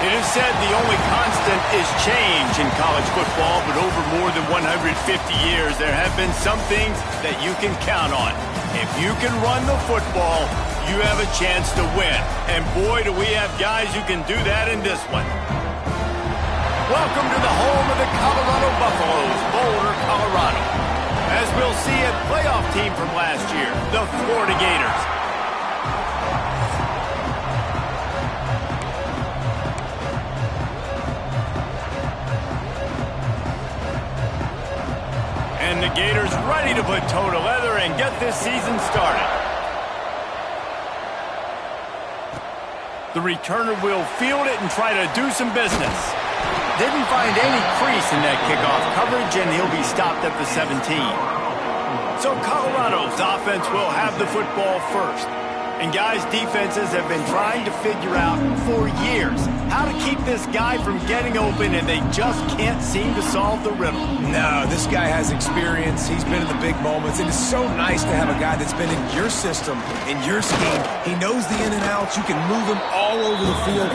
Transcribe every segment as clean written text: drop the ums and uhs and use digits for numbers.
It is said the only constant is change in college football, but over more than 150 years, there have been some things that you can count on. If you can run the football, you have a chance to win. And boy, do we have guys who can do that in this one. Welcome to the home of the Colorado Buffaloes, Boulder, Colorado. As we'll see, a playoff team from last year, the Florida Gators. And the Gators ready to put toe to leather and get this season started. The returner will field it and try to do some business. Didn't find any crease in that kickoff coverage, and he'll be stopped at the 17. So Colorado's offense will have the football first. And guys, defenses have been trying to figure out for years how to keep this guy from getting open, and they just can't seem to solve the riddle. No, this guy has experience. He's been in the big moments. It is so nice to have a guy that's been in your system, in your scheme. He knows the in and outs. You can move him all over the field.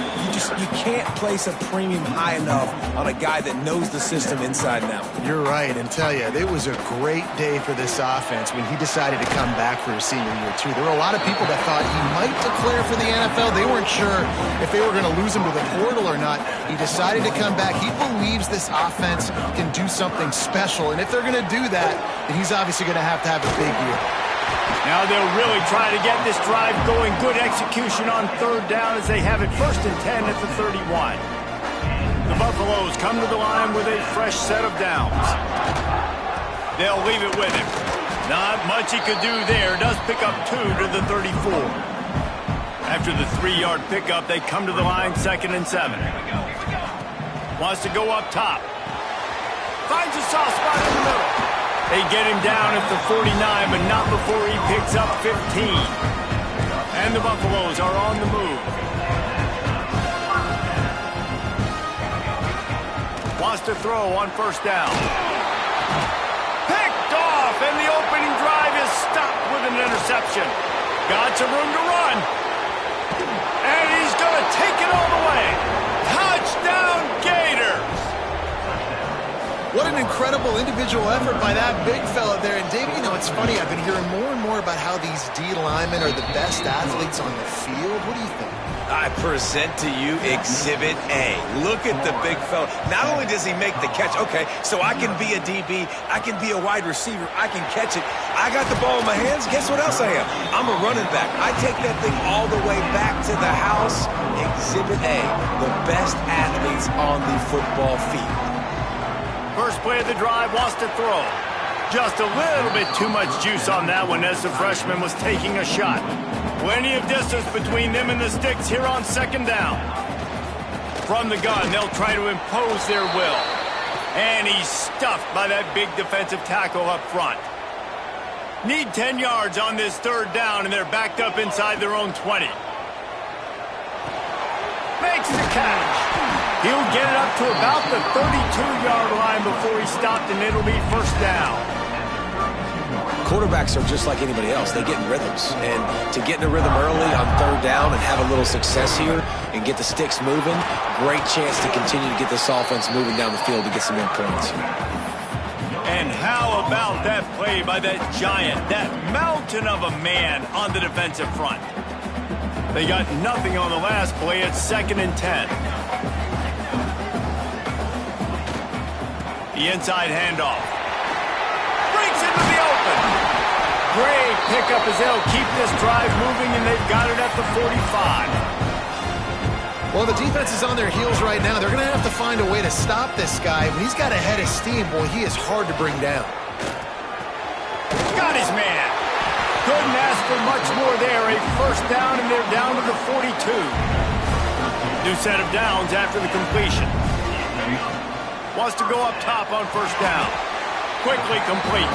You can't place a premium high enough on a guy that knows the system inside and out. You're right, and tell you, it was a great day for this offense when he decided to come back for his senior year, too. There were a lot of people that thought he might declare for the NFL. They weren't sure if they were going to lose him to the portal or not. He decided to come back. He believes this offense can do something special, and if they're going to do that, then he's obviously going to have a big year. Now they'll really try to get this drive going. Good execution on third down as they have it 1st and 10 at the 31. The Buffaloes come to the line with a fresh set of downs. They'll leave it with him. Not much he could do there. Does pick up 2 to the 34. After the 3-yard pickup, they come to the line 2nd and 7. Wants to go up top. Finds a soft spot in the middle. They get him down at the 49, but not before he picks up 15. And the Buffaloes are on the move. Wants to throw on 1st down. Picked off, and the opening drive is stopped with an interception. Got some room to run. And he's going to take it all the way. Touchdown, Gators! What an incredible individual effort by that big fella there. And, Dave, you know, it's funny. I've been hearing more and more about how these D linemen are the best athletes on the field. What do you think? I present to you Exhibit A. Look at the big fella. Not only does he make the catch, okay, so I can be a DB, I can be a wide receiver, I can catch it. I got the ball in my hands. Guess what else I am? I'm a running back. I take that thing all the way back to the house. Exhibit A, the best athletes on the football field. First play of the drive, wants to throw. Just a little bit too much juice on that one as the freshman was taking a shot. Plenty of distance between them and the sticks here on 2nd down. From the gun, they'll try to impose their will. And he's stuffed by that big defensive tackle up front. Need 10 yards on this 3rd down, and they're backed up inside their own 20. Makes the catch. He'll get it up to about the 32-yard line before he's stopped, and it'll be 1st down. Quarterbacks are just like anybody else. They get in rhythms. And to get in a rhythm early on 3rd down and have a little success here and get the sticks moving, great chance to continue to get this offense moving down the field to get some more points. And how about that play by that giant, that mountain of a man on the defensive front? They got nothing on the last play. It's 2nd and 10. The inside handoff. Breaks into the open. Great pickup as they'll keep this drive moving, and they've got it at the 45. Well, the defense is on their heels right now. They're going to have to find a way to stop this guy. When he's got a head of steam, boy, he is hard to bring down. Got his man. Couldn't ask for much more there. A 1st down, and they're down to the 42. New set of downs after the completion. Wants to go up top on 1st down. Quickly complete.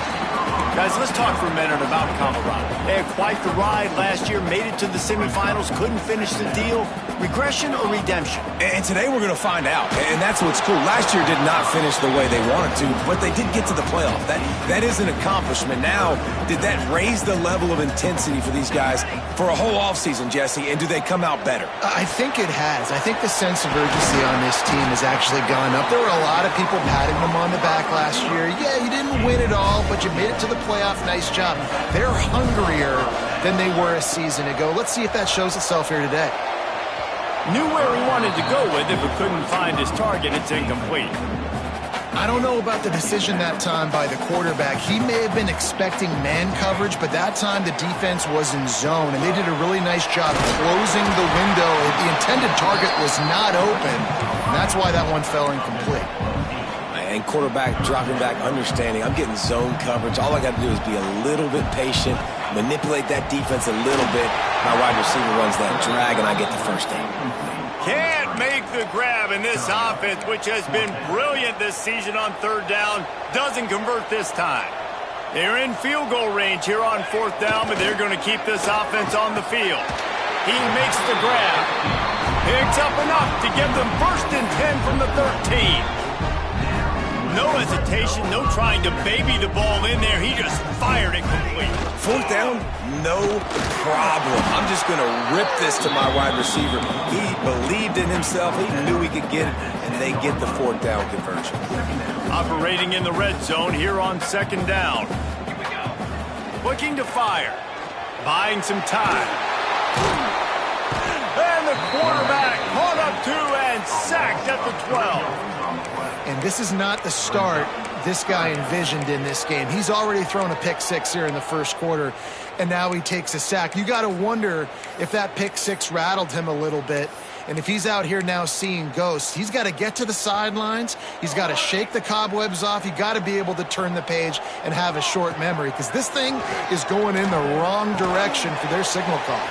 Guys, let's talk for a minute about Colorado. They had quite the ride last year, made it to the semifinals, couldn't finish the deal. Regression or redemption? And today we're going to find out. And that's what's cool. Last year did not finish the way they wanted to, but they did get to the playoff. That is an accomplishment. Now, did that raise the level of intensity for these guys for a whole offseason, Jesse? And do they come out better? I think it has. I think the sense of urgency on this team has actually gone up. There were a lot of people patting them on the back last year. Yeah, you didn't win it all, but you made it to the playoff. Nice job. They're hungrier than they were a season ago. Let's see if that shows itself here today. Knew where he wanted to go with it, but couldn't find his target. It's incomplete. I don't know about the decision that time by the quarterback. He may have been expecting man coverage, but that time the defense was in zone, and they did a really nice job closing the window. The intended target was not open, and that's why that one fell incomplete. And quarterback dropping back, understanding I'm getting zone coverage. All I got to do is be a little bit patient, manipulate that defense a little bit. My wide receiver runs that drag, and I get the first down. Can't make the grab, in this offense, which has been brilliant this season on third down, doesn't convert this time. They're in field goal range here on fourth down, but they're going to keep this offense on the field. He makes the grab. Picks up enough to give them 1st and 10 from the 13. No hesitation, no trying to baby the ball in there. He just fired it complete. Fourth down, no problem. I'm just going to rip this to my wide receiver. He believed in himself. He knew he could get it, and they get the fourth down conversion. Operating in the red zone here on 2nd down. Looking to fire. Buying some time. And the quarterback caught up to and sacked at the 12. And this is not the start this guy envisioned in this game. He's already thrown a pick six here in the first quarter, and now he takes a sack. You got to wonder if that pick six rattled him a little bit. And if he's out here now seeing ghosts, he's got to get to the sidelines. He's got to shake the cobwebs off. You got to be able to turn the page and have a short memory, because this thing is going in the wrong direction for their signal call.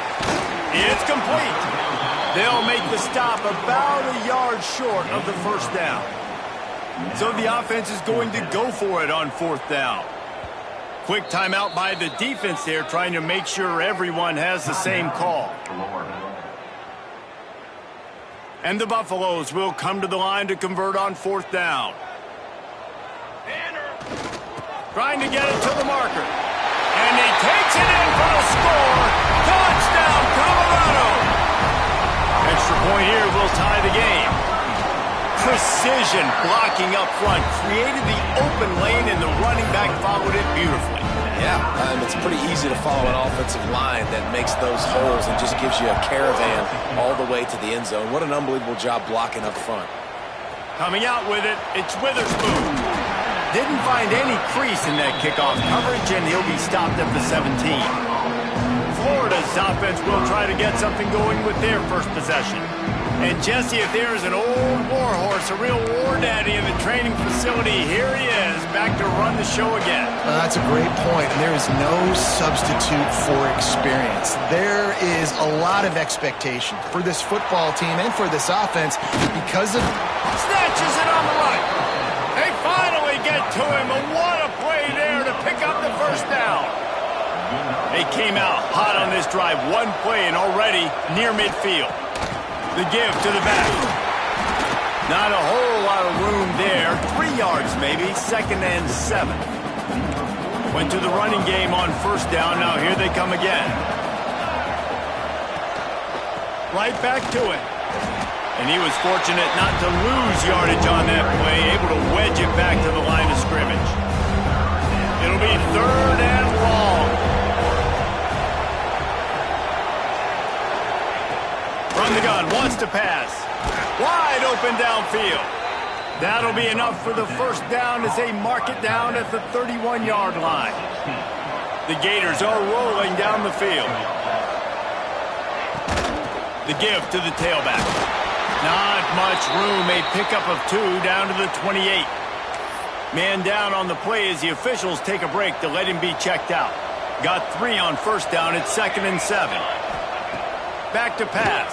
It's complete. They'll make the stop about a yard short of the first down. So the offense is going to go for it on 4th down. Quick timeout by the defense there, trying to make sure everyone has the same call. And the Buffaloes will come to the line to convert on 4th down. Trying to get it to the marker. And he takes it in for the score. Touchdown, Colorado! Extra point here will tie the game. Precision blocking up front, created the open lane, and the running back followed it beautifully. Yeah, it's pretty easy to follow an offensive line that makes those holes and just gives you a caravan all the way to the end zone. What an unbelievable job blocking up front. Coming out with it, it's Witherspoon. Didn't find any crease in that kickoff coverage, and he'll be stopped at the 17. Florida's offense will try to get something going with their first possession. And Jesse, if there's an old warhorse, a real war daddy in the training facility, here he is, back to run the show again. That's a great point, and there is no substitute for experience. There is a lot of expectation for this football team and for this offense because of... Snatches it on the right. They finally get to him, and what a play there to pick up the first down. They came out hot on this drive, one play and already near midfield. The give to the back. Not a whole lot of room there. 3 yards maybe, 2nd and 7. Went to the running game on 1st down. Now here they come again. Right back to it. And he was fortunate not to lose yardage on that play, able to wedge it back to the line of scrimmage. It'll be 3rd and long. From the gun, wants to pass. Wide open downfield. That'll be enough for the first down as they mark it down at the 31-yard line. The Gators are rolling down the field. The give to the tailback. Not much room, a pickup of 2 down to the 28. Man down on the play as the officials take a break to let him be checked out. Got 3 on 1st down at 2nd and 7. Back to pass.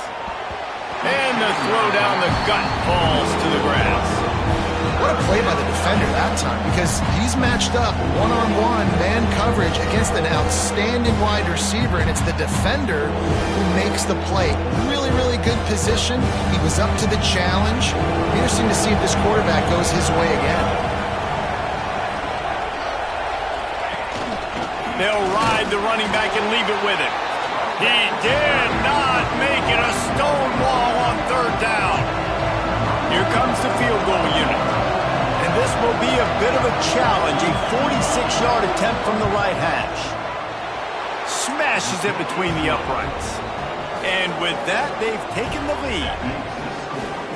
And the throw down the gut falls to the grass. what a play by the defender that time, because he's matched up one-on-one man coverage against an outstanding wide receiver, and it's the defender who makes the play. Really, really good position. He was up to the challenge. Interesting to see if this quarterback goes his way again. They'll ride the running back and leave it with him. He did not make it a stone wall on third down. Here comes the field goal unit. And this will be a bit of a challenge, a 46-yard attempt from the right hash. Smashes it between the uprights. And with that, they've taken the lead.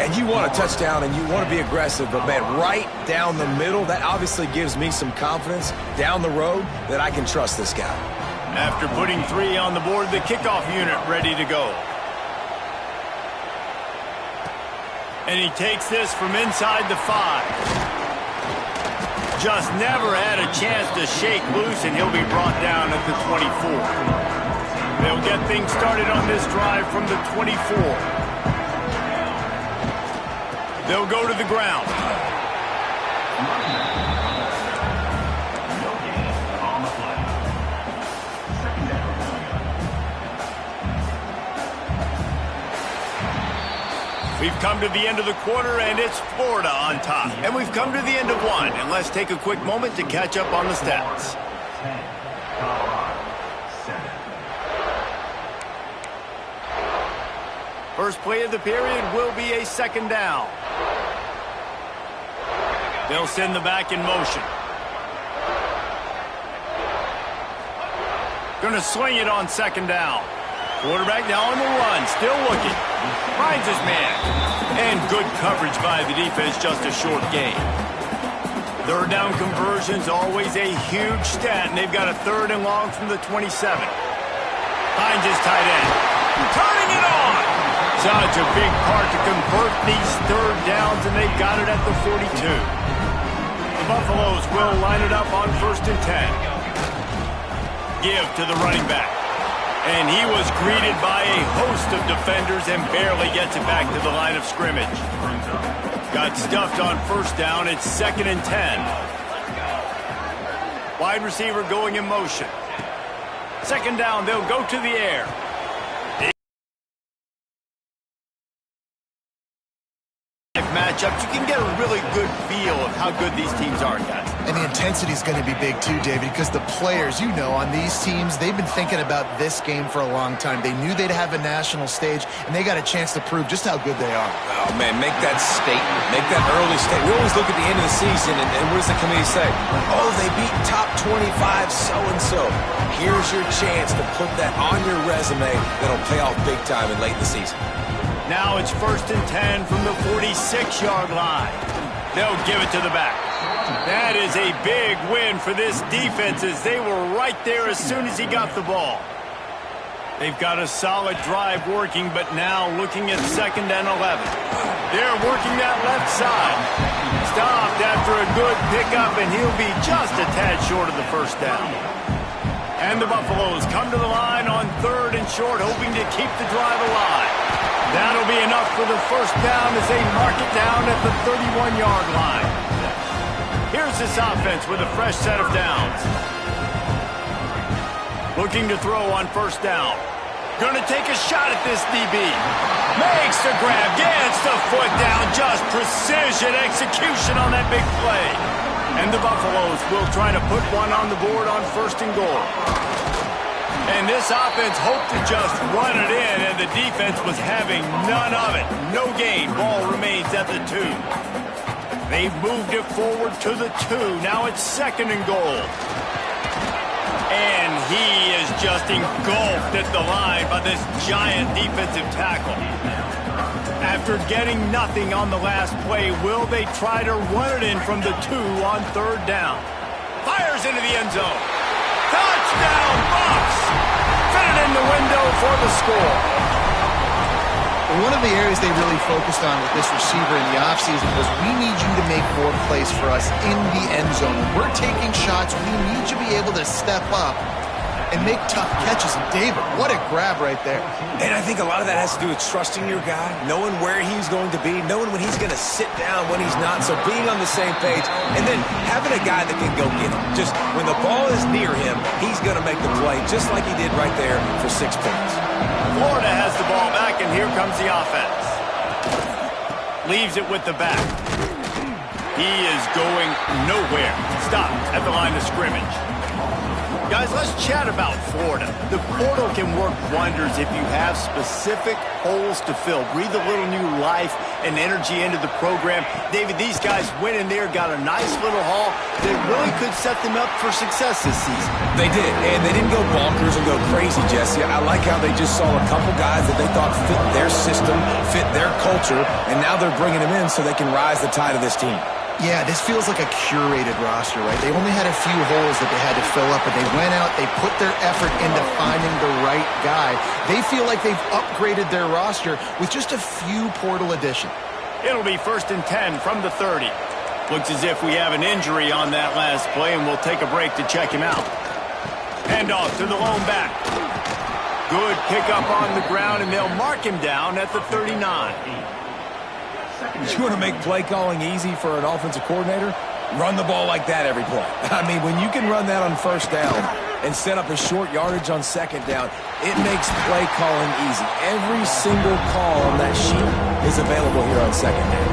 And you want a touchdown and you want to be aggressive, but man, right down the middle, that obviously gives me some confidence down the road that I can trust this guy. After putting 3 on the board, the kickoff unit ready to go. And he takes this from inside the 5. Just never had a chance to shake loose, and he'll be brought down at the 24. They'll get things started on this drive from the 24. They'll go to the ground. We've come to the end of the quarter, and it's Florida on top. And we've come to the end of one, and let's take a quick moment to catch up on the stats. First play of the period will be a second down. They'll send the back in motion. Going to sling it on second down. Quarterback now on the run, still looking. Finds his man. And good coverage by the defense, just a short gain. Third down conversions, always a huge stat, and they've got a 3rd and long from the 27. Finds his tight end. Turning it on! Such a big part to convert these third downs, and they've got it at the 42. The Buffaloes will line it up on 1st and 10. Give to the running back. And he was greeted by a host of defenders and barely gets it back to the line of scrimmage. Got stuffed on 1st down. It's 2nd and 10. Wide receiver going in motion. 2nd down, they'll go to the air. Matchups, you can get a really good feel of how good these teams are, guys. And the intensity is going to be big too, David, because the players, you know, on these teams, they've been thinking about this game for a long time. They knew they'd have a national stage, and they got a chance to prove just how good they are. Oh, man, make that statement. Make that early statement. We always look at the end of the season, and what does the committee say? Oh, they beat top 25 so-and-so. Here's your chance to put that on your resume that'll pay off big time and late in the season. Now it's 1st and 10 from the 46-yard line. They'll give it to the back. That is a big win for this defense, as they were right there as soon as he got the ball. They've got a solid drive working, but now looking at 2nd and 11. They're working that left side. Stopped after a good pickup, and he'll be just a tad short of the 1st down. And the Buffaloes come to the line on 3rd and short, hoping to keep the drive alive. That'll be enough for the 1st down as they mark it down at the 31-yard line. Here's this offense with a fresh set of downs. Looking to throw on 1st down. Going to take a shot at this DB. Makes the grab, gets the foot down. Just precision execution on that big play. And the Buffaloes will try to put one on the board on 1st and goal. And this offense hoped to just run it in, and the defense was having none of it. No gain. Ball remains at the 2. They've moved it forward to the 2. Now it's 2nd and goal. And he is just engulfed at the line by this giant defensive tackle. After getting nothing on the last play, will they try to run it in from the 2 on 3rd down? Fires into the end zone. Touchdown, Bucks! Fit it in the window for the score. One of the areas they really focused on with this receiver in the offseason was, we need you to make more plays for us in the end zone. When we're taking shots, we need you to be able to step up and make tough catches. And David, what a grab right there. And I think a lot of that has to do with trusting your guy, knowing where he's going to be, knowing when he's going to sit down, when he's not. So being on the same page, and then having a guy that can go get him. Just when the ball is near him, he's going to make the play, just like he did right there for 6 points. Florida has the ball back, and here comes the offense. Leaves it with the back. He is going nowhere. Stop at the line of scrimmage. Guys, let's chat about Florida. The portal can work wonders if you have specific holes to fill. Breathe a little new life and energy into the program. David, these guys went in there, got a nice little haul that really could set them up for success this season. They did, and they didn't go bonkers and go crazy, Jesse. I like how they just saw a couple guys that they thought fit their system, fit their culture, and now they're bringing them in so they can rise the tide of this team. Yeah, this feels like a curated roster, right? They only had a few holes that they had to fill up, but they went out, they put their effort into finding the right guy. They feel like they've upgraded their roster with just a few portal additions. It'll be 1st and 10 from the 30. Looks as if we have an injury on that last play, and we'll take a break to check him out. Hand off to the lone back. Good pickup on the ground, and they'll mark him down at the 39. You want to make play calling easy for an offensive coordinator? Run the ball like that every play. I mean, when you can run that on 1st down and set up a short yardage on 2nd down, it makes play calling easy. Every single call on that sheet is available here on 2nd down.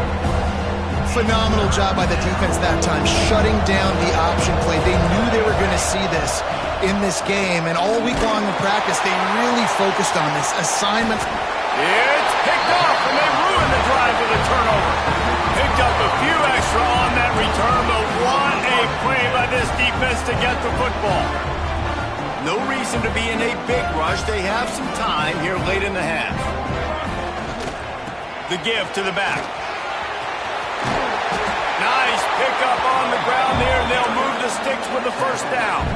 Phenomenal job by the defense that time, shutting down the option play. They knew they were going to see this in this game, and all week long in practice, they really focused on this assignment. It's picked off, and they ruin the drive with a turnover. Picked up a few extra on that return, but what a play by this defense to get the football. No reason to be in a big rush. They have some time here late in the half. The give to the back. Nice pickup on the ground there, and they'll move the sticks with the 1st down.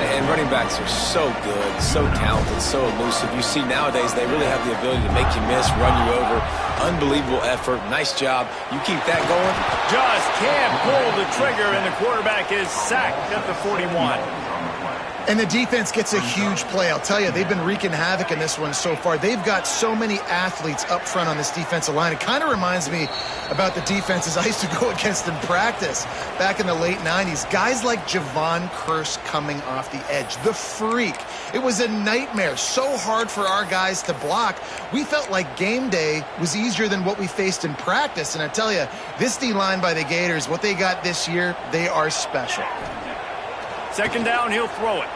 And running backs are so good, so talented, so elusive. You see nowadays they really have the ability to make you miss, run you over. Unbelievable effort. Nice job. You keep that going. Just can't pull the trigger, and the quarterback is sacked at the 41. And the defense gets a huge play. I'll tell you, they've been wreaking havoc in this one so far. They've got so many athletes up front on this defensive line. It kind of reminds me about the defenses I used to go against in practice back in the late 90s. Guys like Javon Curse coming off the edge. The freak. It was a nightmare. So hard for our guys to block. We felt like game day was easier than what we faced in practice. And I tell you, this D-line by the Gators, what they got this year, they are special. 2nd down, he'll throw it.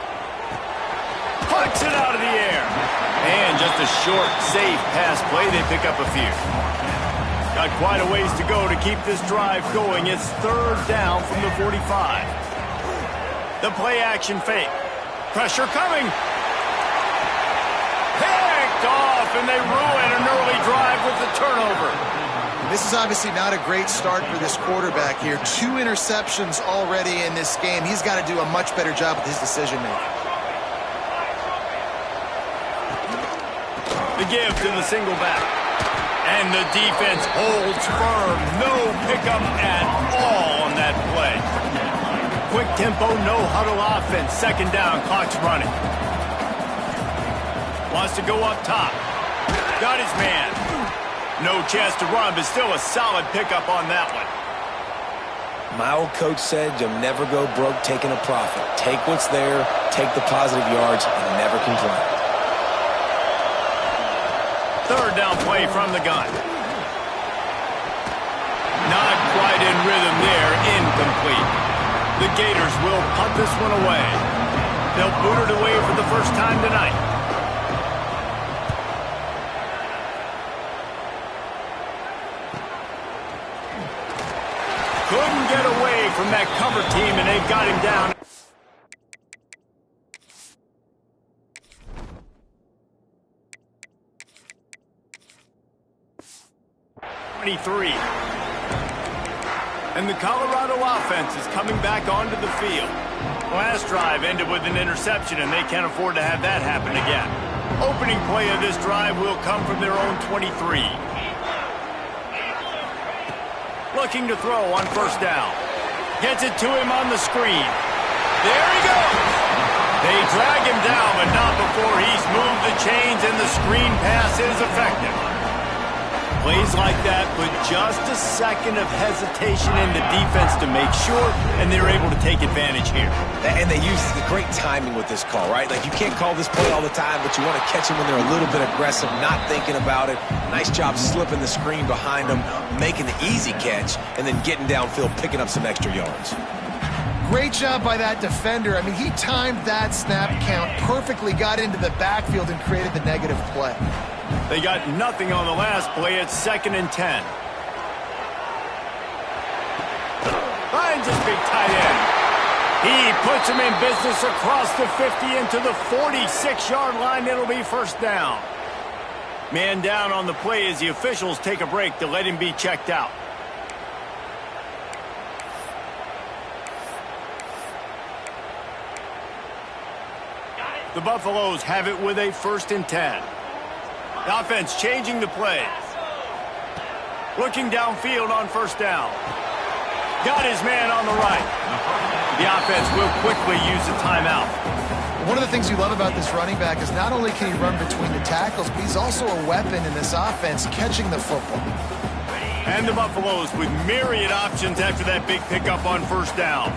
Puts it out of the air. And just a short, safe pass play. They pick up a few. Got quite a ways to go to keep this drive going. It's 3rd down from the 45. The play action fake. Pressure coming. Picked off, and they ruin an early drive with the turnover. This is obviously not a great start for this quarterback here. 2 interceptions already in this game. He's got to do a much better job with his decision-making. The give to the single back. And the defense holds firm. No pickup at all on that play. Quick tempo, no huddle offense. 2nd down, clock's running. Wants to go up top. Got his man. No chance to run, but still a solid pickup on that one. My old coach said you'll never go broke taking a profit. Take what's there, take the positive yards, and never complain. 3rd down play from the gun. Not quite in rhythm there, incomplete. The Gators will punt this one away. They'll boot it away for the 1st time tonight. Couldn't get away from that cover team, and they got him down. 23. And the Colorado offense is coming back onto the field. Last drive ended with an interception, and they can't afford to have that happen again. Opening play of this drive will come from their own 23. Looking to throw on 1st down. Gets it to him on the screen. There he goes. They drag him down, but not before he's moved the chains and the screen pass is effective. Plays like that put just a second of hesitation in the defense to make sure, and they're able to take advantage here. And they use the great timing with this call, right? Like, you can't call this play all the time, but you want to catch them when they're a little bit aggressive, not thinking about it. Nice job slipping the screen behind them, making the easy catch, and then getting downfield, picking up some extra yards. Great job by that defender. I mean, he timed that snap count perfectly, got into the backfield, and created the negative play. They got nothing on the last play. It's 2nd and 10. Finds his big tight end. He puts him in business across the 50 into the 46-yard line. It'll be 1st down. Man down on the play as the officials take a break to let him be checked out. The Buffaloes have it with a 1st and 10. The offense changing the play. Looking downfield on 1st down. Got his man on the right. The offense will quickly use a timeout. One of the things you love about this running back is not only can he run between the tackles, but he's also a weapon in this offense, catching the football. And the Buffaloes with myriad options after that big pickup on 1st down.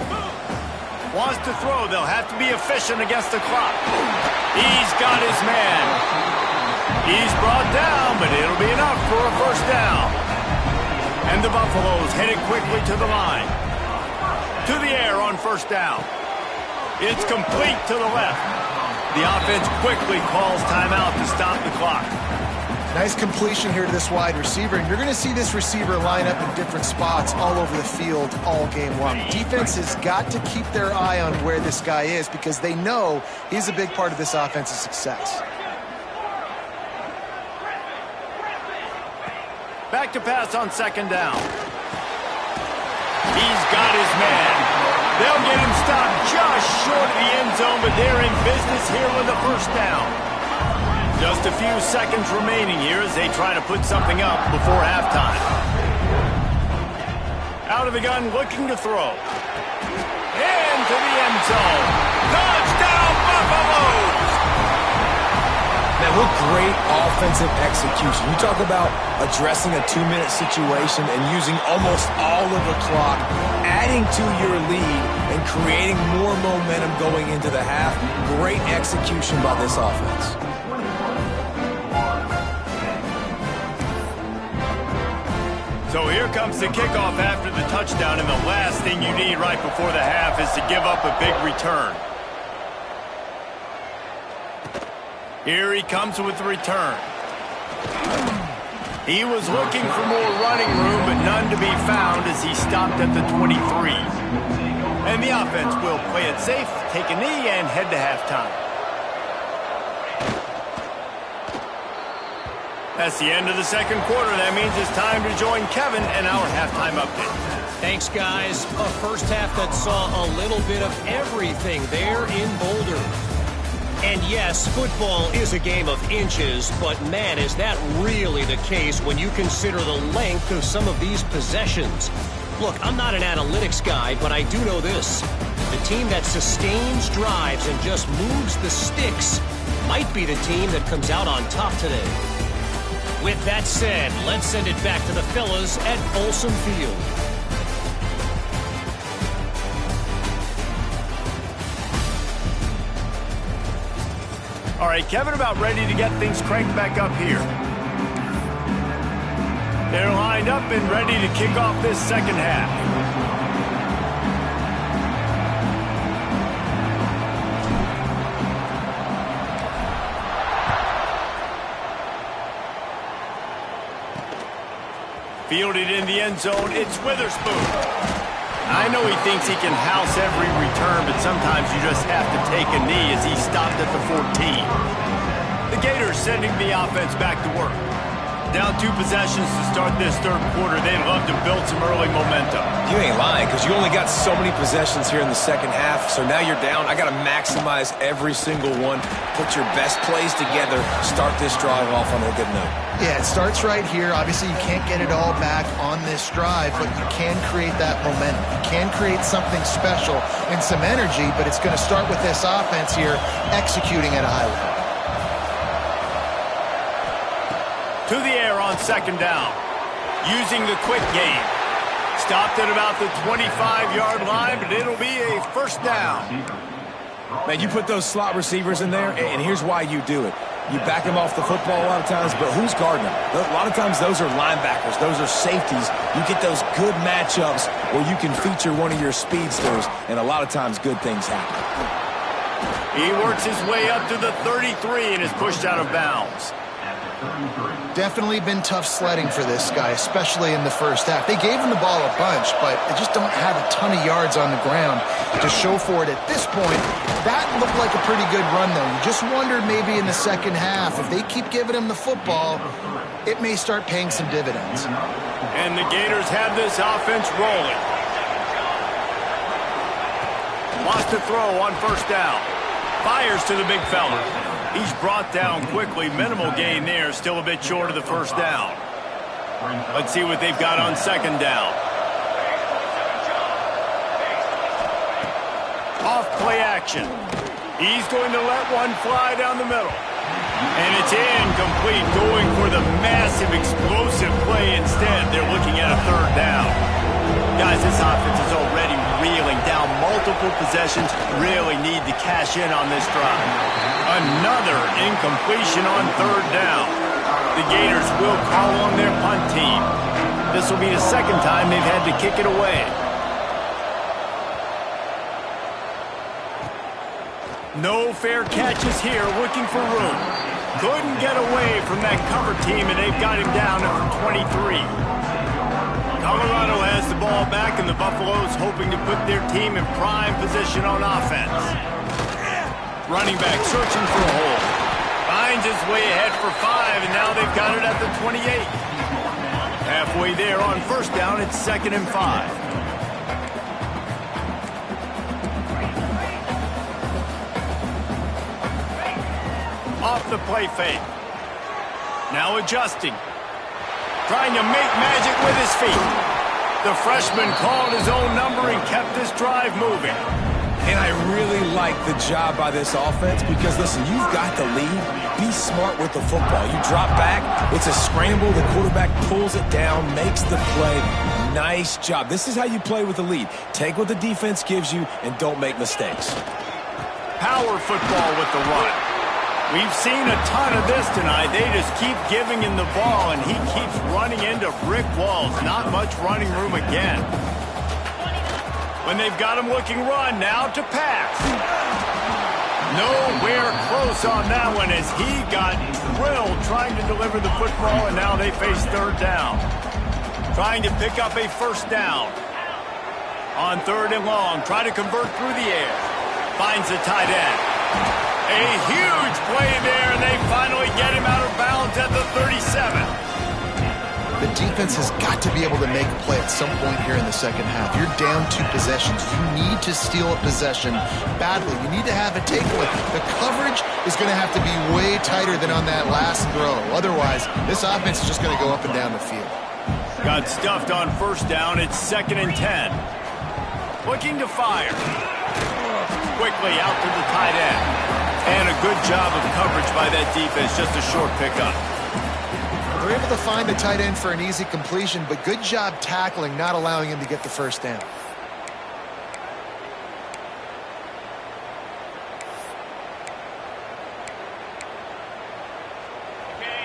Wants to throw. They'll have to be efficient against the clock. He's got his man. He's brought down, but it'll be enough for a 1st down. And the Buffaloes headed quickly to the line. To the air on 1st down. It's complete to the left. The offense quickly calls timeout to stop the clock. Nice completion here to this wide receiver, and you're going to see this receiver line up in different spots all over the field all game long. Defense has got to keep their eye on where this guy is because they know he's a big part of this offense's success. Back to pass on 2nd down. He's got his man. They'll get him stopped just short of the end zone, but they're in business here with a 1st down. Just a few seconds remaining here as they try to put something up before halftime. Out of the gun, looking to throw. Into the end zone. Touchdown, Buffaloes! Man, what great offensive execution. You talk about addressing a 2-minute situation and using almost all of the clock, adding to your lead, and creating more momentum going into the half. Great execution by this offense. So here comes the kickoff after the touchdown, and the last thing you need right before the half is to give up a big return. Here he comes with the return. He was looking for more running room, but none to be found as he stopped at the 23. And the offense will play it safe, take a knee, and head to halftime. That's the end of the 2nd quarter. That means it's time to join Kevin and our halftime update. Thanks, guys. A 1st half that saw a little bit of everything there in Boulder. And yes, football is a game of inches, but man, is that really the case when you consider the length of some of these possessions. Look, I'm not an analytics guy, but I do know this. The team that sustains drives and just moves the sticks might be the team that comes out on top today. With that said, let's send it back to the fellas at Folsom Field. All right, Kevin, about ready to get things cranked back up here. They're lined up and ready to kick off this 2nd half. Fielded in the end zone, it's Witherspoon. I know he thinks he can house every return, but sometimes you just have to take a knee as he stopped at the 14. The Gators sending the offense back to work. Down 2 possessions to start this third quarter. They'd love to build some early momentum. You ain't lying, because you only got so many possessions here in the second half, so now you're down. I got to maximize every single one, put your best plays together, start this drive off on a good note. Yeah, it starts right here. Obviously, you can't get it all back on this drive, but you can create that momentum. You can create something special and some energy, but it's going to start with this offense here executing at a high level. To the air on second down. Using the quick game. Stopped at about the 25-yard line, but it'll be a first down. Man, you put those slot receivers in there, and here's why you do it. You back them off the football a lot of times, but who's guarding them? A lot of times those are linebackers. Those are safeties. You get those good matchups where you can feature one of your speedsters, and a lot of times good things happen. He works his way up to the 33 and is pushed out of bounds. Definitely been tough sledding for this guy, especially in the first half. They gave him the ball a bunch, but they just don't have a ton of yards on the ground to show for it at this point. That looked like a pretty good run, though. You just wondered maybe in the second half, if they keep giving him the football, it may start paying some dividends. And the Gators have this offense rolling. Wants to throw on first down. Fires to the big fella. He's brought down quickly. Minimal gain there. Still a bit short of the first down. Let's see what they've got on second down. Off play action. He's going to let one fly down the middle. And it's incomplete. Going for the massive explosive play instead. They're looking at a third down. Guys, this offense is already reeling down multiple possessions. Really need to cash in on this drive. Another incompletion on third down. The Gators will call on their punt team. This will be the second time they've had to kick it away. No fair catches here, looking for room. Couldn't get away from that cover team, and they've got him down at the 23. Colorado has the ball back, and the Buffaloes hoping to put their team in prime position on offense. Running back searching for a hole. Finds his way ahead for 5, and now they've got it at the 28. Halfway there on first down, it's 2nd and 5. Off the play fake. Now adjusting. Trying to make magic with his feet. The freshman called his own number and kept this drive moving. And I really like the job by this offense because, listen, you've got the lead. Be smart with the football. You drop back, it's a scramble. The quarterback pulls it down, makes the play. Nice job. This is how you play with the lead. Take what the defense gives you and don't make mistakes. Power football with the run. We've seen a ton of this tonight. They just keep giving him the ball, and he keeps running into brick walls. Not much running room again. When they've got him looking run, now to pass. Nowhere close on that one as he got drilled trying to deliver the football, and now they face third down. Trying to pick up a first down. On 3rd and long, try to convert through the air. Finds the tight end. A huge play there, and they finally get him out of bounds at the 37. The defense has got to be able to make a play at some point here in the second half. You're down 2 possessions. You need to steal a possession badly. You need to have a takeaway. The coverage is going to have to be way tighter than on that last throw. Otherwise, this offense is just going to go up and down the field. Got stuffed on first down. It's 2nd and 10. Looking to fire. Quickly out to the tight end. And a good job of coverage by that defense. Just a short pickup. They're able to find the tight end for an easy completion, but good job tackling, not allowing him to get the first down.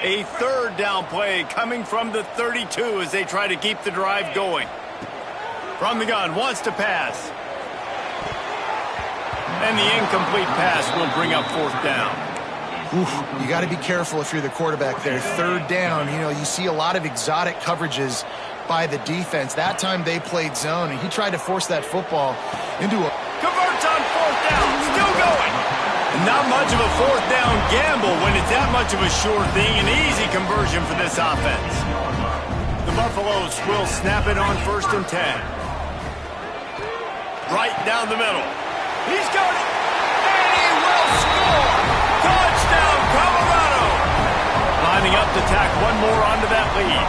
A 3rd down play coming from the 32 as they try to keep the drive going. From the gun, wants to pass. And the incomplete pass will bring up 4th down. Oof, you got to be careful if you're the quarterback there. 3rd down, you know, you see a lot of exotic coverages by the defense. That time they played zone, and he tried to force that football into a... Converts on 4th down, still going. Not much of a fourth down gamble when it's that much of a sure thing. An easy conversion for this offense. The Buffaloes will snap it on 1st and 10. Right down the middle. He's got it. And he will score. Touchdown, Colorado. Lining up to tack one more onto that lead.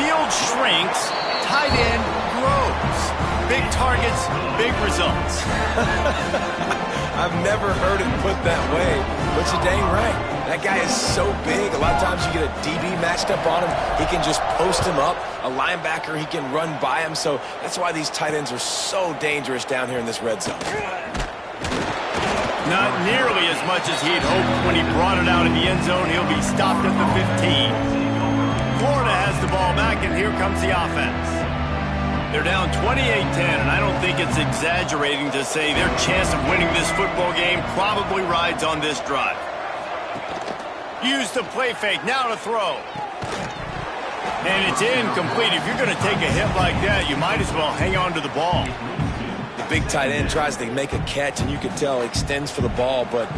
Field shrinks. Tight end grows. Big targets, big results. I've never heard it put that way, but you're dang right. That guy is so big. A lot of times you get a DB matched up on him. He can just post him up. A linebacker, he can run by him. So that's why these tight ends are so dangerous down here in this red zone. Not nearly as much as he'd hoped when he brought it out in the end zone. He'll be stopped at the 15. Florida has the ball back, and here comes the offense. They're down 28-10, and I don't think it's exaggerating to say their chance of winning this football game probably rides on this drive. Use the play fake, now to throw. And it's incomplete. If you're going to take a hit like that, you might as well hang on to the ball. The big tight end tries to make a catch, and you can tell he extends for the ball, but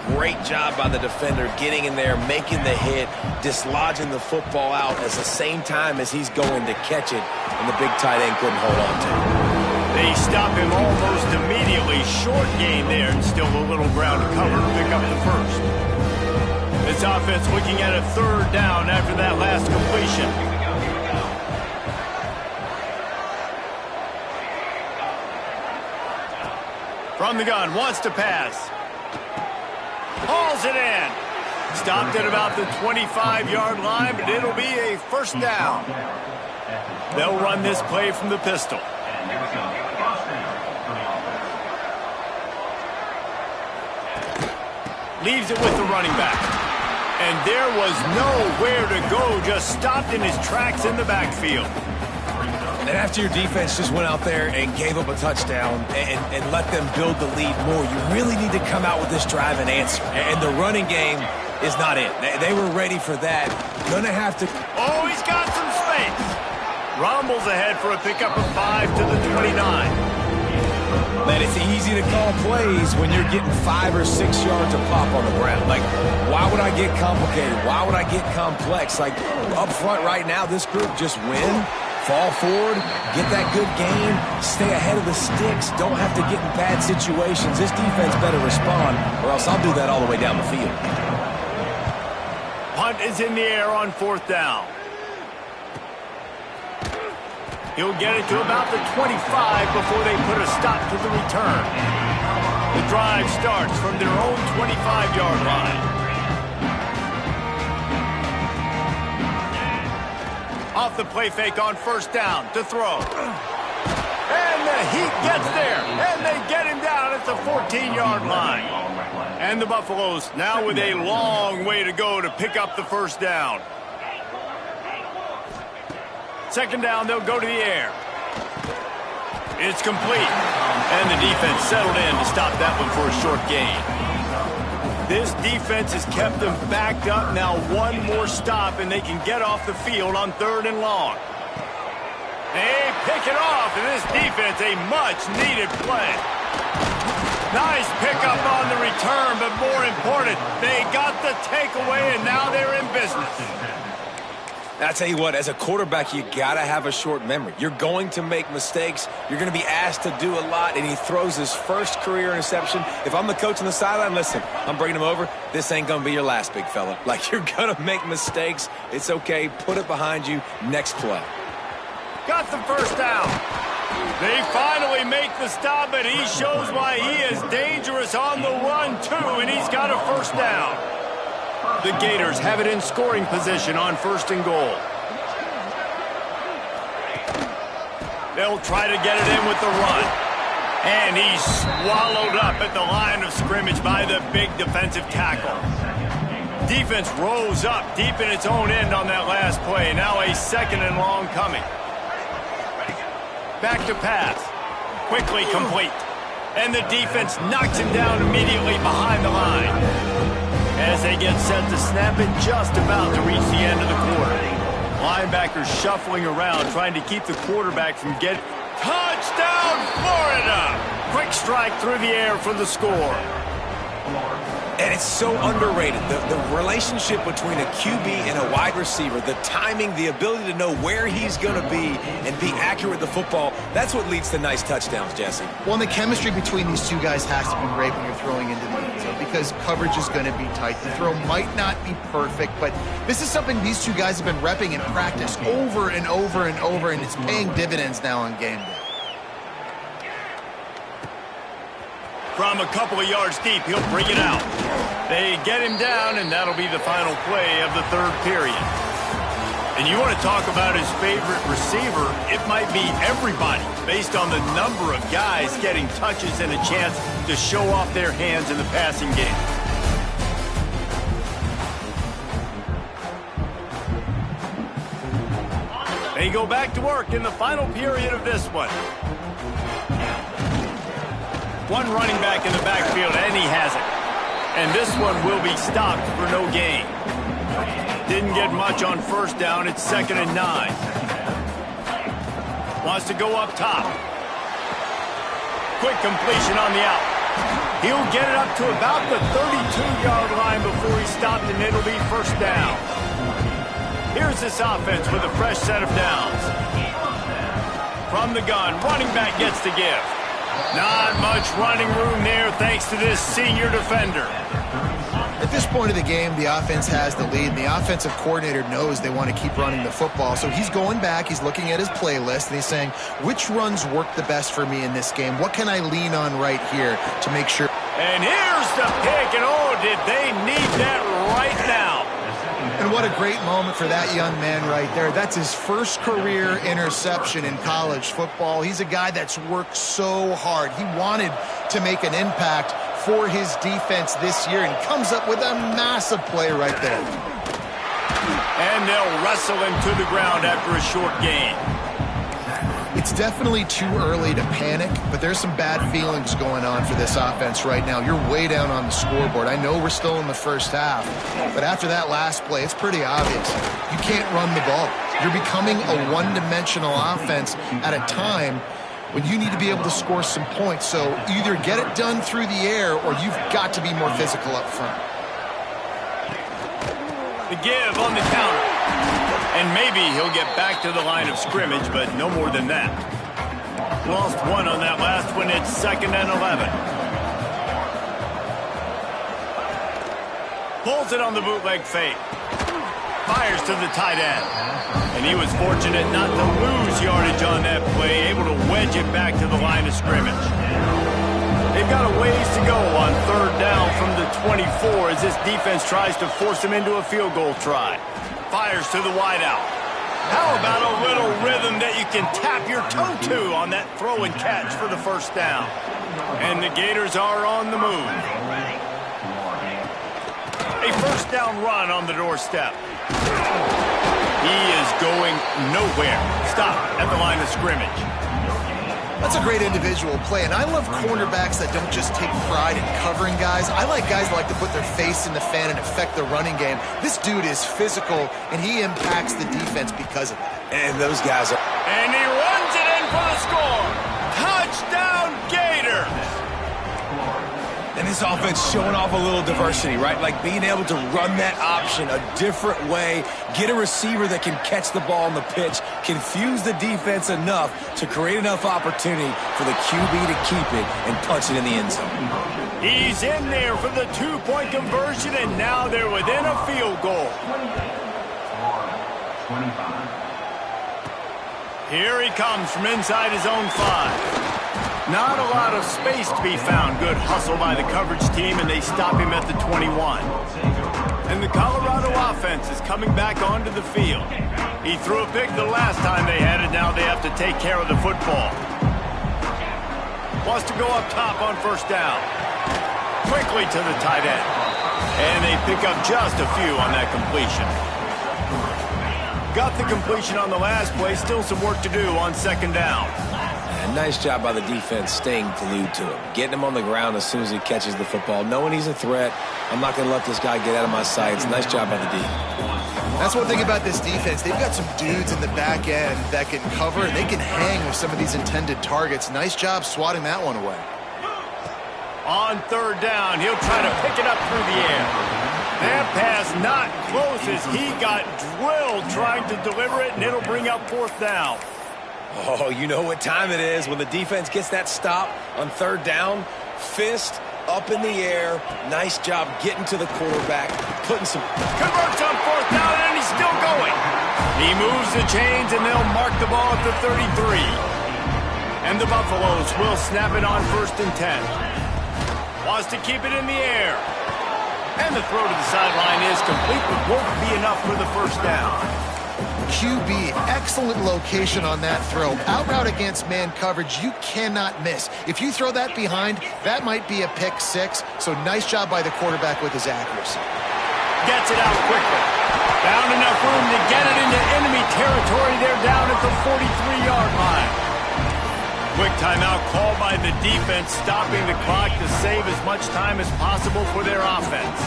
great job by the defender getting in there, making the hit, dislodging the football out at the same time as he's going to catch it, and the big tight end couldn't hold on to it. They stop him almost immediately. Short gain there, and still a little ground to cover to pick up the first. This offense looking at a 3rd down after that last completion. From the gun, wants to pass. Hauls it in. Stopped at about the 25-yard line, but it'll be a 1st down. They'll run this play from the pistol. Leaves it with the running back. And there was nowhere to go, just stopped in his tracks in the backfield. And after your defense just went out there and gave up a touchdown and let them build the lead more, you really need to come out with this drive and answer. And the running game is not it. They were ready for that. Gonna have to... Oh, he's got some space. Rumbles ahead for a pickup of 5 to the 29. Man, it's easy to call plays when you're getting 5 or 6 yards of pop on the ground. Like, why would I get complicated? Why would I get complex? Like, up front right now, this group just win, fall forward, get that good game, stay ahead of the sticks, don't have to get in bad situations. This defense better respond, or else I'll do that all the way down the field. Punt is in the air on 4th down. He'll get it to about the 25 before they put a stop to the return. The drive starts from their own 25-yard line. Off the play fake on 1st down to throw. And the Heat gets there, and they get him down at the 14-yard line. And the Buffaloes now with a long way to go to pick up the 1st down. 2nd down, they'll go to the air. It's complete. And the defense settled in to stop that one for a short gain. This defense has kept them backed up. Now one more stop, and they can get off the field on 3rd and long. They pick it off, and this defense, a much-needed play. Nice pickup on the return, but more important, they got the takeaway, and now they're in business. I tell you what, as a quarterback, you got to have a short memory. You're going to make mistakes. You're going to be asked to do a lot, and he throws his first career interception. If I'm the coach on the sideline, listen, I'm bringing him over. This ain't going to be your last, big fella. Like, you're going to make mistakes. It's okay. Put it behind you. Next play. Got the 1st down. They finally make the stop, and he shows why he is dangerous on the run, too, and he's got a 1st down. The Gators have it in scoring position on 1st and goal. They'll try to get it in with the run. And he's swallowed up at the line of scrimmage by the big defensive tackle. Defense rose up deep in its own end on that last play. Now a 2nd and long coming. Back to pass. Quickly complete. And the defense knocks him down immediately behind the line. As they get set to snap it, just about to reach the end of the quarter. Linebackers shuffling around, trying to keep the quarterback from getting... Touchdown, Florida! Quick strike through the air for the score. And it's so underrated. The relationship between a QB and a wide receiver, the timing, the ability to know where he's going to be and be accurate with the football, that's what leads to nice touchdowns, Jesse. Well, and the chemistry between these two guys has to be great when you're throwing into the end zone because coverage is going to be tight. The throw might not be perfect, but this is something these two guys have been repping in practice over and over and over, and it's paying dividends now on game day. From a couple of yards deep, he'll bring it out. They get him down, and that'll be the final play of the third period. And you want to talk about his favorite receiver, it might be everybody, based on the number of guys getting touches and a chance to show off their hands in the passing game. They go back to work in the final period of this one. One running back in the backfield, and he has it. And this one will be stopped for no gain. Didn't get much on first down. It's 2nd and 9. Wants to go up top. Quick completion on the out. He'll get it up to about the 32-yard line before he's stopped, and it'll be first down. Here's this offense with a fresh set of downs. From the gun, running back gets the give. Not much running room there thanks to this senior defender. At this point of the game, the offense has the lead, and the offensive coordinator knows they want to keep running the football. So he's going back, he's looking at his playlist, and he's saying, which runs work the best for me in this game? What can I lean on right here to make sure? And here's the pick, and oh, did they need that right now. And what a great moment for that young man right there. That's his first career interception in college football. He's a guy that's worked so hard. He wanted to make an impact for his defense this year and comes up with a massive play right there. And they'll wrestle him to the ground after a short gain. It's definitely too early to panic, but there's some bad feelings going on for this offense right now. You're way down on the scoreboard. I know we're still in the first half, but after that last play, it's pretty obvious. You can't run the ball. You're becoming a one-dimensional offense at a time when you need to be able to score some points. So either get it done through the air or you've got to be more physical up front. The give on the counter. And maybe he'll get back to the line of scrimmage, but no more than that. Lost one on that last one. It's 2nd and 11. Pulls it on the bootleg fake. Fires to the tight end. And he was fortunate not to lose yardage on that play, able to wedge it back to the line of scrimmage. They've got a ways to go on 3rd down from the 24 as this defense tries to force him into a field goal try. Fires to the wideout. How about a little rhythm that you can tap your toe to on that throw and catch for the first down? And the Gators are on the move. A first down run on the doorstep. He is going nowhere. Stop at the line of scrimmage. That's a great individual play, and I love cornerbacks that don't just take pride in covering guys. I like guys that like to put their face in the fan and affect the running game. This dude is physical, and he impacts the defense because of it. And those guys are... And he runs it in for the score. Touchdown, Gators! And this offense showing off a little diversity, right? Like being able to run that option a different way, get a receiver that can catch the ball on the pitch, confuse the defense enough to create enough opportunity for the QB to keep it and punch it in the end zone. He's in there for the 2-point conversion, and now they're within a field goal. Here he comes from inside his own 5. Not a lot of space to be found. Good hustle by the coverage team, and they stop him at the 21. And the Colorado offense is coming back onto the field. He threw a pick the last time they had it. Now they have to take care of the football. Wants to go up top on first down. Quickly to the tight end. And they pick up just a few on that completion. Got the completion on the last play. Still some work to do on 2nd down. And nice job by the defense staying glued to him. Getting him on the ground as soon as he catches the football. Knowing he's a threat. I'm not going to let this guy get out of my sights. Nice job by the D. That's one thing about this defense. They've got some dudes in the back end that can cover, and they can hang with some of these intended targets. Nice job swatting that one away. On third down, he'll try to pick it up through the air. That pass not close as he got drilled trying to deliver it, and it'll bring up fourth down. Oh, you know what time it is when the defense gets that stop on third down. Fist up in the air. Nice job getting to the quarterback, putting some... Converts on fourth down, and he's still going. He moves the chains, and they'll mark the ball at the 33. And the Buffaloes will snap it on 1st and 10. Wants to keep it in the air. And the throw to the sideline is complete, but won't be enough for the first down. QB, excellent location on that throw. Out route against man coverage, you cannot miss. If you throw that behind, that might be a pick six. So nice job by the quarterback with his accuracy. Gets it out quickly. Found enough room to get it into enemy territory. They're down at the 43-yard line. Quick timeout called by the defense, stopping the clock to save as much time as possible for their offense.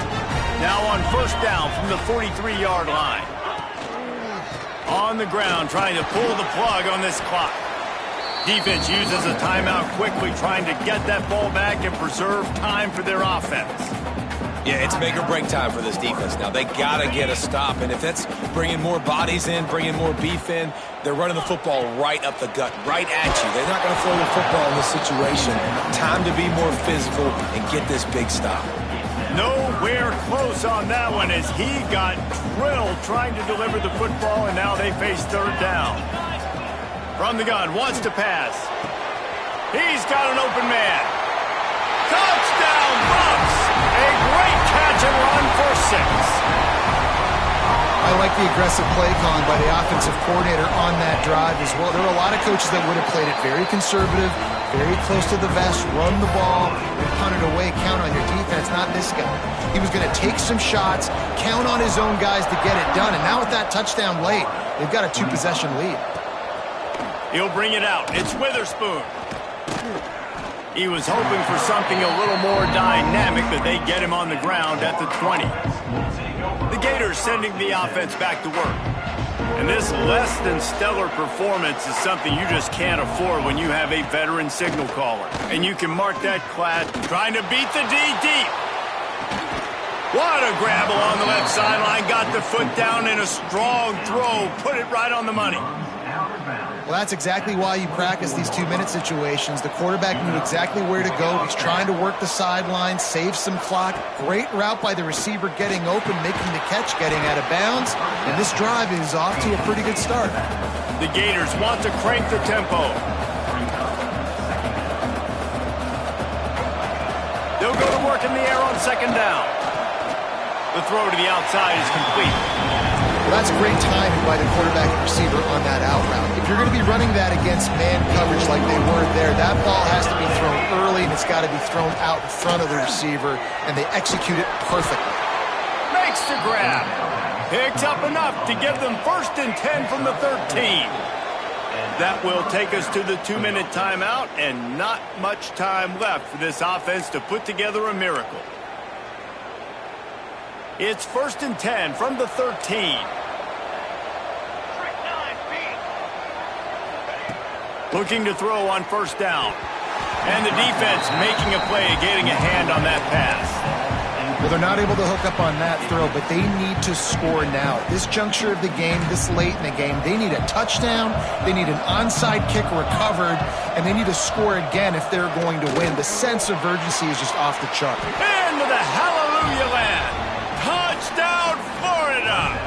Now on first down from the 43-yard line. On the ground, trying to pull the plug on this clock. Defense uses a timeout quickly, trying to get that ball back and preserve time for their offense. Yeah, it's make or break time for this defense now. They got to get a stop, and if that's bringing more bodies in, bringing more beef in, they're running the football right up the gut, right at you. They're not going to throw the football in this situation. Time to be more physical and get this big stop. Nowhere close on that one as he got drilled trying to deliver the football, and now they face third down. From the gun, wants to pass. He's got an open man. Touchdown, Bucks! A great catch and run for 6. I like the aggressive play calling by the offensive coordinator on that drive as well. There were a lot of coaches that would have played it very conservative, very close to the vest, run the ball, and punt it away. Count on your defense, not this guy. He was going to take some shots, count on his own guys to get it done. And now with that touchdown late, they've got a 2-possession lead. He'll bring it out. It's Witherspoon. He was hoping for something a little more dynamic, but they get him on the ground at the 20. The Gators sending the offense back to work. And this less than stellar performance is something you just can't afford when you have a veteran signal caller. And you can mark that class trying to beat the D deep. What a grab along the left sideline. Got the foot down in a strong throw. Put it right on the money. Well, that's exactly why you practice these 2-minute situations. The quarterback knew exactly where to go. He's trying to work the sideline, save some clock. Great route by the receiver getting open, making the catch, getting out of bounds. And this drive is off to a pretty good start. The Gators want to crank the tempo. They'll go to work in the air on second down. The throw to the outside is complete. Well, that's great timing by the quarterback and receiver on that out route. If you're going to be running that against man coverage like they were there, that ball has to be thrown early, and it's got to be thrown out in front of the receiver, and they execute it perfectly. Makes the grab. Picks up enough to give them 1st and 10 from the 13. That will take us to the 2-minute timeout, and not much time left for this offense to put together a miracle. It's 1st and 10 from the 13. Looking to throw on first down. And the defense making a play, getting a hand on that pass. Well, they're not able to hook up on that throw, but they need to score now. At this juncture of the game, this late in the game, they need a touchdown, they need an onside kick recovered, and they need to score again if they're going to win. The sense of urgency is just off the chart. Into the hallelujah land. Touchdown, Florida!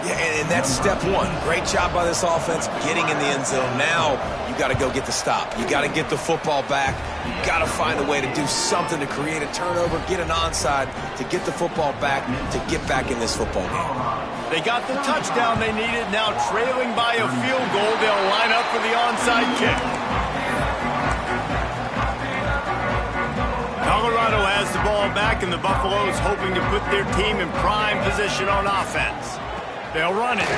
Yeah, and that's step one. Great job by this offense getting in the end zone. Now you got to go get the stop. You got to get the football back. You got to find a way to do something to create a turnover, get an onside, to get the football back, to get back in this football game. They got the touchdown they needed. Now trailing by a field goal, they'll line up for the onside kick. Colorado has the ball back, and the Buffaloes hoping to put their team in prime position on offense. They'll run it.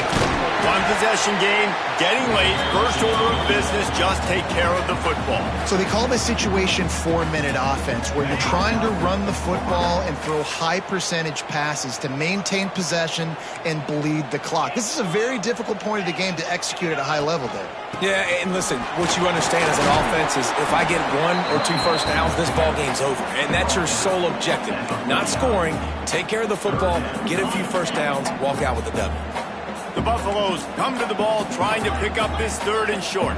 One possession game, getting late, first order of business, just take care of the football. So they call this situation 4-minute offense, where you're trying to run the football and throw high percentage passes to maintain possession and bleed the clock. This is a very difficult point of the game to execute at a high level, Dave. Yeah, and listen, what you understand as an offense is if I get 1 or 2 first downs, this ball game's over. And that's your sole objective. Not scoring, take care of the football, get a few first downs, walk out with a W. The Buffaloes come to the ball trying to pick up this 3rd and short.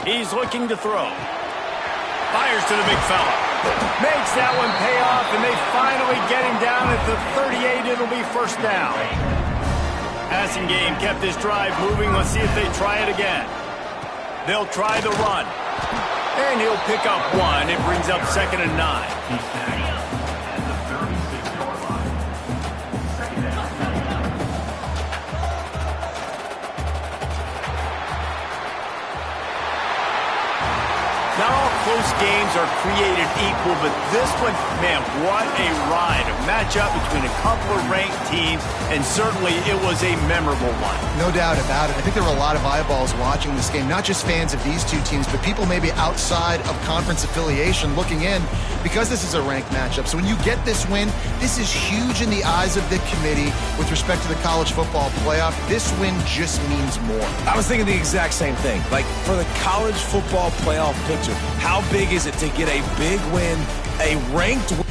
He's looking to throw. Fires to the big fella. Makes that one pay off, and they finally get him down at the 38. It'll be first down. Passing game kept this drive moving. Let's see if they try it again. They'll try the run. And he'll pick up 1. It brings up 2nd and 9. Not all close games are created equal, but this one, man, what a ride. A matchup between a couple of ranked teams, and certainly it was a memorable one. No doubt about it. I think there were a lot of eyeballs watching this game, not just fans of these two teams, but people maybe outside of conference affiliation looking in, because this is a ranked matchup. So when you get this win, this is huge in the eyes of the committee with respect to the college football playoff. This win just means more. I was thinking the exact same thing. Like, for the college football playoff picture, how big is it to get a big win, a ranked win?